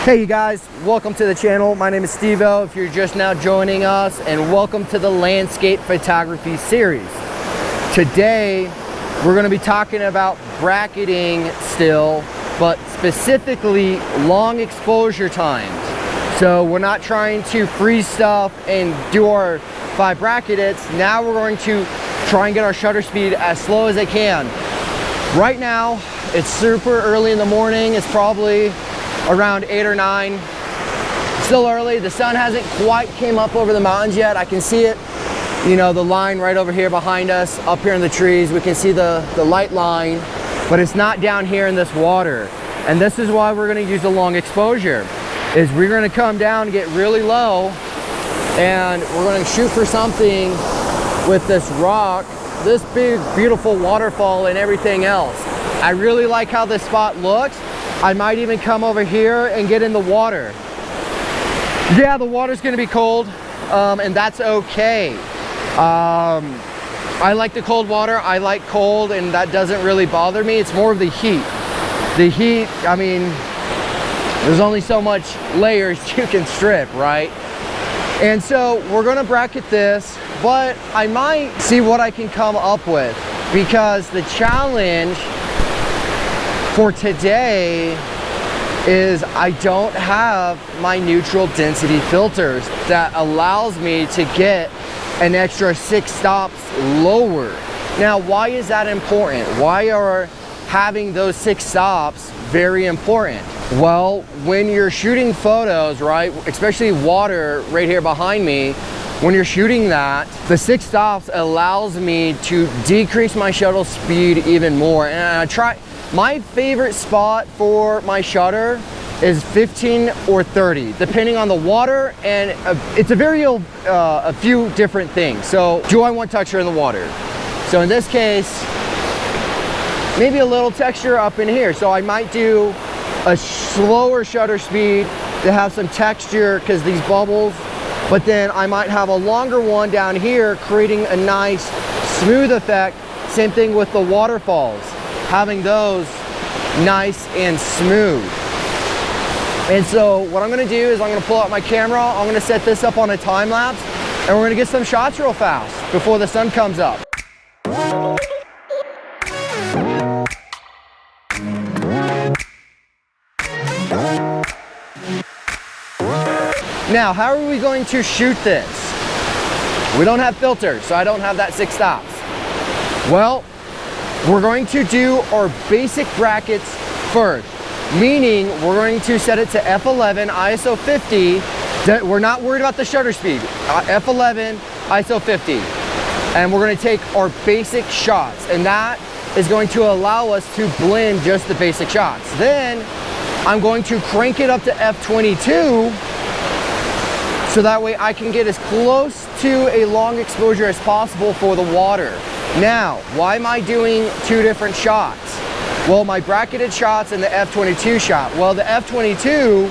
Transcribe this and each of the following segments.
Hey you guys, welcome to the channel. My name is Steve-O if you're just now joining us, and welcome to the landscape photography series. Today we're going to be talking about bracketing still, but specifically long exposure times. So we're not trying to freeze stuff and do our 5 bracket hits. Now we're going to try and get our shutter speed as slow as I can. Right now it's super early in the morning. It's probably around 8 or 9. Still early. The sun hasn't quite came up over the mountains yet. I can see it, you know, the line right over here behind us, up here in the trees. We can see the light line, but it's not down here in this water. And this is why we're going to use a long exposure, is we're going to come down and get really low, and we're going to shoot for something with this rock, this big beautiful waterfall and everything else. I really like how this spot looks. I might even come over here and get in the water. Yeah, the water's gonna be cold, and that's okay. I like the cold water. I like cold, and that doesn't really bother me. It's more of the heat. The heat, I mean, there's only so much layers you can strip, right? And so we're gonna bracket this, but I might see what I can come up with, because the challenge for today is I don't have my neutral density filters that allows me to get an extra 6 stops lower. Now, why is that important? Why are having those 6 stops very important? Well, when you're shooting photos, right, especially water right here behind me, when you're shooting that, the 6 stops allows me to decrease my shutter speed even more. And my favorite spot for my shutter is 15 or 30, depending on the water, and it's a few different things. So, do I want texture in the water? So in this case, maybe a little texture up in here. So I might do a slower shutter speed to have some texture because these bubbles, but then I might have a longer one down here creating a nice smooth effect. Same thing with the waterfalls, having those nice and smooth. And so what I'm gonna do is I'm gonna pull out my camera, I'm gonna set this up on a time lapse, and we're gonna get some shots real fast before the sun comes up. Now, how are we going to shoot this? We don't have filters, so I don't have that 6 stops. Well, we're going to do our basic brackets first, meaning we're going to set it to f11, ISO 50. We're not worried about the shutter speed. F11, ISO 50. And we're going to take our basic shots, and that is going to allow us to blend just the basic shots. Then I'm going to crank it up to f22, so that way I can get as close to a long exposure as possible for the water. Now, why am I doing 2 different shots? Well, my bracketed shots and the f22 shot. Well, the f22,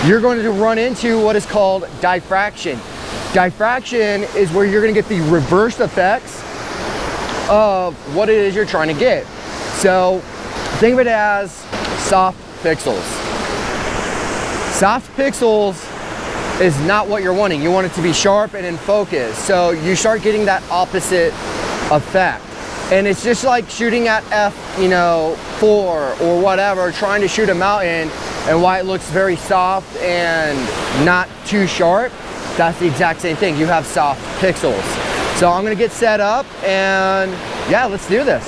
you're going to run into what is called diffraction. Diffraction is where you're going to get the reversed effects of what it is you're trying to get. So think of it as soft pixels. Soft pixels is not what you're wanting. You want it to be sharp and in focus. So you start getting that opposite effect. And it's just like shooting at f4 or whatever, trying to shoot a mountain, and why it looks very soft and not too sharp. That's the exact same thing. You have soft pixels. So I'm gonna get set up, and yeah, let's do this.